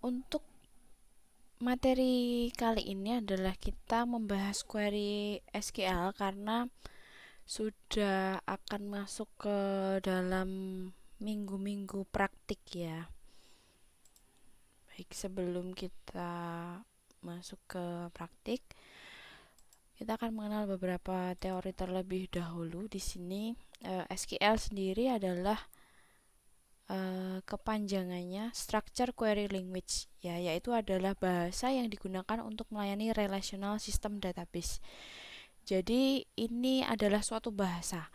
Untuk materi kali ini adalah kita membahas query SQL karena sudah akan masuk ke dalam minggu-minggu praktik ya. Baik, sebelum kita masuk ke praktik, kita akan mengenal beberapa teori terlebih dahulu. Di sini SQL sendiri adalah kepanjangannya Structure Query Language ya, yaitu adalah bahasa yang digunakan untuk melayani relational system database. Jadi ini adalah suatu bahasa.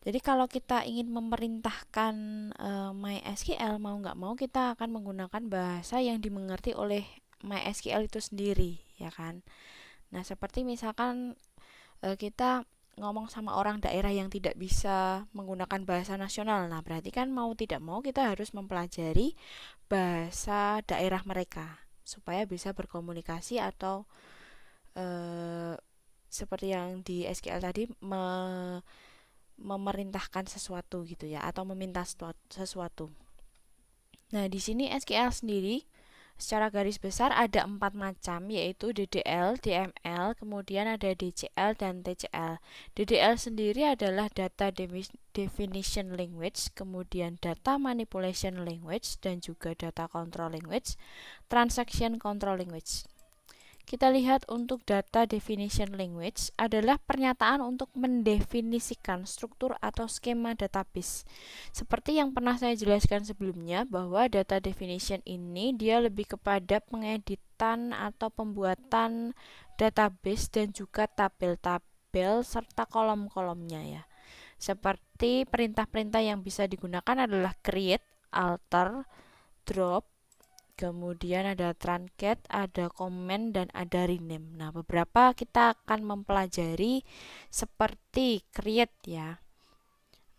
Jadi kalau kita ingin memerintahkan MySQL, mau nggak mau kita akan menggunakan bahasa yang dimengerti oleh MySQL itu sendiri, ya kan? Nah, seperti misalkan kita ngomong sama orang daerah yang tidak bisa menggunakan bahasa nasional. Nah, berarti kan mau tidak mau kita harus mempelajari bahasa daerah mereka supaya bisa berkomunikasi atau seperti yang di SQL tadi memerintahkan sesuatu gitu ya, atau meminta sesuatu. Nah, di sini SQL sendiri secara garis besar ada 4 macam, yaitu DDL, DML, kemudian ada DCL dan TCL. DDL sendiri adalah Data Definition Language, kemudian Data Manipulation Language, dan juga Data Control Language, Transaction Control Language. Kita lihat untuk Data Definition Language adalah pernyataan untuk mendefinisikan struktur atau skema database. Seperti yang pernah saya jelaskan sebelumnya, bahwa data definition ini dia lebih kepada pengeditan atau pembuatan database dan juga tabel-tabel serta kolom-kolomnya ya. Seperti perintah-perintah yang bisa digunakan adalah create, alter, drop, kemudian ada truncate, ada comment, dan ada rename. Nah, beberapa kita akan mempelajari seperti create ya.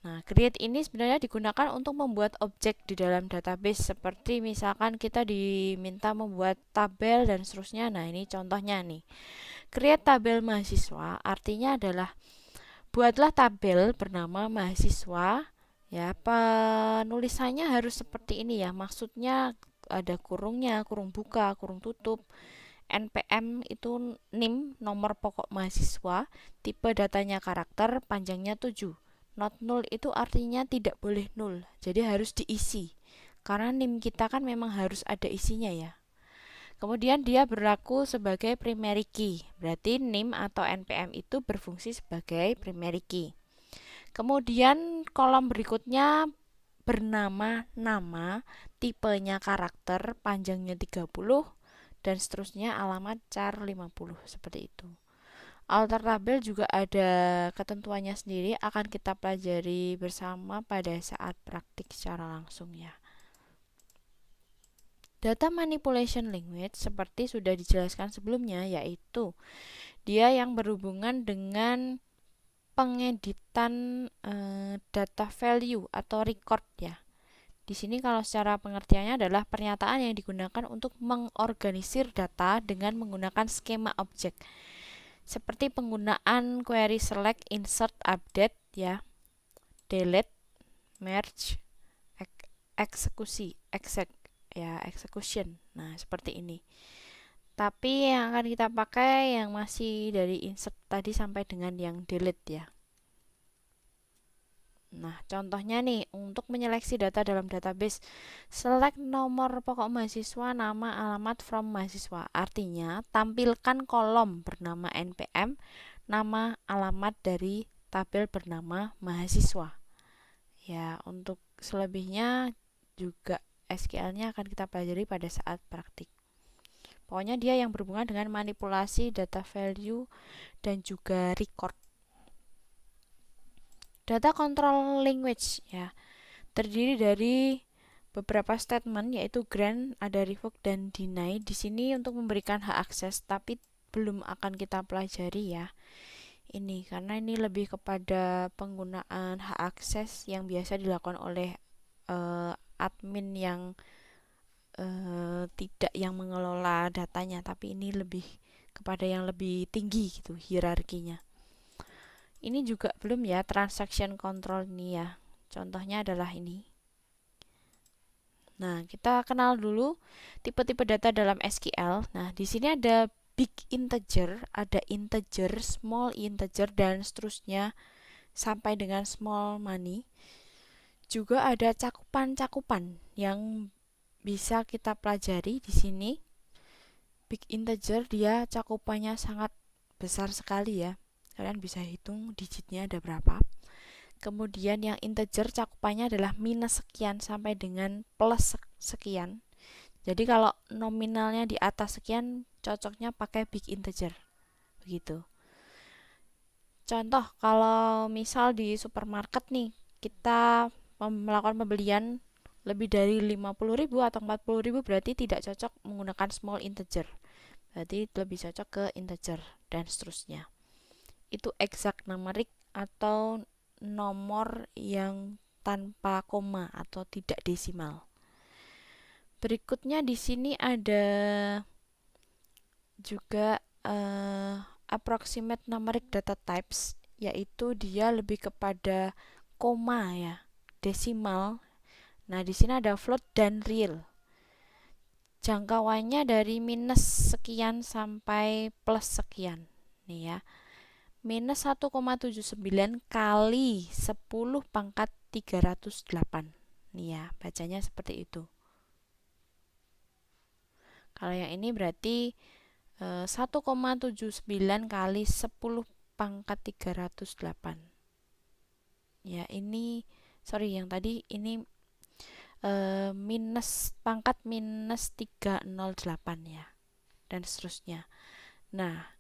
Nah, create ini sebenarnya digunakan untuk membuat objek di dalam database, seperti misalkan kita diminta membuat tabel dan seterusnya. Nah, ini contohnya nih. Create tabel mahasiswa artinya adalah buatlah tabel bernama mahasiswa ya. Penulisannya harus seperti ini ya. Maksudnya ada kurungnya, kurung buka, kurung tutup. NPM itu NIM, nomor pokok mahasiswa, tipe datanya karakter, panjangnya 7. Not null itu artinya tidak boleh nul, jadi harus diisi. Karena NIM kita kan memang harus ada isinya ya. Kemudian dia berlaku sebagai primary key, berarti NIM atau NPM itu berfungsi sebagai primary key. Kemudian kolom berikutnya bernama nama, tipenya karakter, panjangnya 30, dan seterusnya alamat char 50, seperti itu. Alter tabel juga ada ketentuannya sendiri, akan kita pelajari bersama pada saat praktik secara langsung ya. Data manipulation language seperti sudah dijelaskan sebelumnya, yaitu dia yang berhubungan dengan pengeditan data value atau record ya. Di sini kalau secara pengertiannya adalah pernyataan yang digunakan untuk mengorganisir data dengan menggunakan skema objek. Seperti penggunaan query select, insert, update ya, delete, merge, eksekusi, execution. Nah, seperti ini. Tapi yang akan kita pakai yang masih dari insert tadi sampai dengan yang delete ya. Nah, contohnya nih, untuk menyeleksi data dalam database, select nomor pokok mahasiswa, nama, alamat from mahasiswa. Artinya, tampilkan kolom bernama NPM, nama, alamat dari tabel bernama mahasiswa. Ya, untuk selebihnya juga SQL-nya akan kita pelajari pada saat praktik. Pokoknya dia yang berhubungan dengan manipulasi data value dan juga record. Data control language ya, terdiri dari beberapa statement, yaitu grant, ada revoke, dan deny. Di sini untuk memberikan hak akses, tapi belum akan kita pelajari ya. Ini karena ini lebih kepada penggunaan hak akses yang biasa dilakukan oleh admin yang tidak yang mengelola datanya, tapi ini lebih kepada yang lebih tinggi gitu hierarkinya. Ini juga belum ya, transaction control ini ya. Contohnya adalah ini. Nah, kita kenal dulu tipe-tipe data dalam SQL. Nah, di sini ada big integer, ada integer, small integer, dan seterusnya sampai dengan small money. Juga ada cakupan-cakupan yang bisa kita pelajari di sini. Big integer dia cakupannya sangat besar sekali ya. Kalian bisa hitung digitnya ada berapa. Kemudian yang integer cakupannya adalah minus sekian sampai dengan plus sekian. Jadi kalau nominalnya di atas sekian, cocoknya pakai big integer. Begitu. Contoh, kalau misal di supermarket nih, kita melakukan pembelian lebih dari 50.000 atau 40.000, berarti tidak cocok menggunakan small integer. Berarti lebih cocok ke integer dan seterusnya. Itu exact numeric atau nomor yang tanpa koma atau tidak desimal. Berikutnya di sini ada juga approximate numeric data types, yaitu dia lebih kepada koma ya, desimal. Nah, di sini ada float dan real. Jangkauannya dari minus sekian sampai plus sekian. Nih ya. Minus 1,79 kali 10 pangkat 308. Nih ya, bacanya seperti itu. Kalau yang ini berarti 1,79 kali 10 pangkat 308. Ya, ini sorry, yang tadi ini minus pangkat minus 308 ya, dan seterusnya. Nah,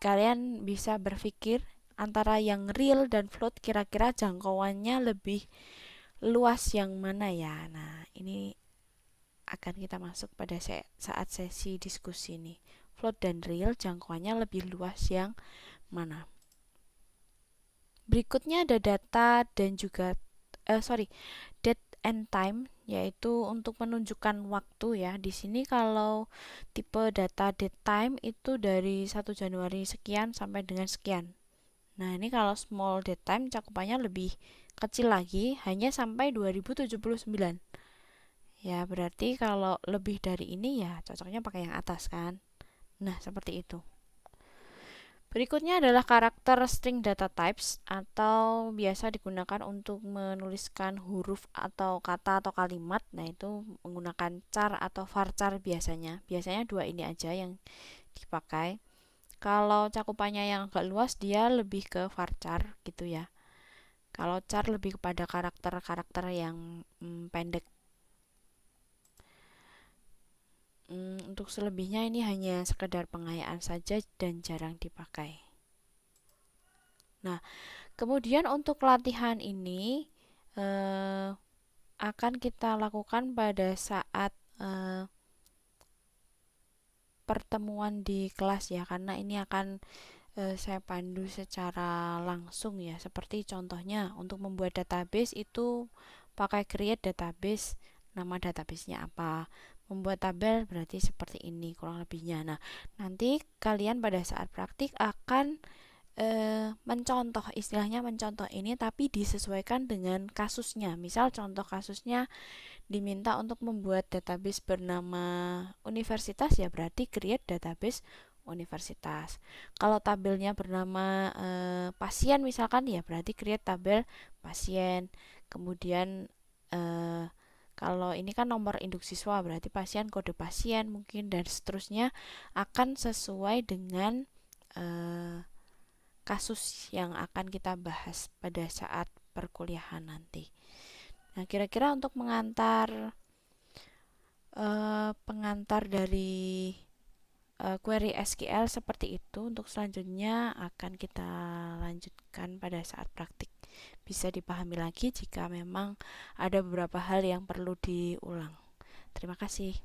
kalian bisa berpikir antara yang real dan float, kira-kira jangkauannya lebih luas yang mana ya. Nah, ini akan kita masuk pada saat sesi diskusi nih. Float dan real jangkauannya lebih luas yang mana? Berikutnya ada data dan juga date and time, yaitu untuk menunjukkan waktu ya. Di sini kalau tipe data date time itu dari 1 Januari sekian sampai dengan sekian. Nah, ini kalau small date time cakupannya lebih kecil lagi, hanya sampai 2079. Ya, berarti kalau lebih dari ini ya cocoknya pakai yang atas kan. Nah, seperti itu. Berikutnya adalah karakter string data types, atau biasa digunakan untuk menuliskan huruf atau kata atau kalimat. Nah, itu menggunakan char atau varchar biasanya. Biasanya dua ini aja yang dipakai. Kalau cakupannya yang agak luas, dia lebih ke varchar gitu ya. Kalau char lebih kepada karakter-karakter yang pendek. Untuk selebihnya ini hanya sekedar pengayaan saja dan jarang dipakai. Nah, kemudian untuk latihan ini akan kita lakukan pada saat pertemuan di kelas ya, karena ini akan saya pandu secara langsung ya. Seperti contohnya untuk membuat database itu pakai create database, nama databasenya apa, membuat tabel berarti seperti ini kurang lebihnya. Nah, nanti kalian pada saat praktik akan mencontoh, istilahnya mencontoh ini, tapi disesuaikan dengan kasusnya. Misal contoh kasusnya diminta untuk membuat database bernama universitas, ya berarti create database universitas. Kalau tabelnya bernama pasien misalkan, ya berarti create tabel pasien. Kemudian kalau ini kan nomor induk siswa, berarti pasien kode pasien mungkin, dan seterusnya akan sesuai dengan kasus yang akan kita bahas pada saat perkuliahan nanti. Nah, kira-kira untuk pengantar dari query SQL seperti itu. Untuk selanjutnya akan kita lanjutkan pada saat praktik. Bisa dipahami lagi jika memang ada beberapa hal yang perlu diulang. Terima kasih.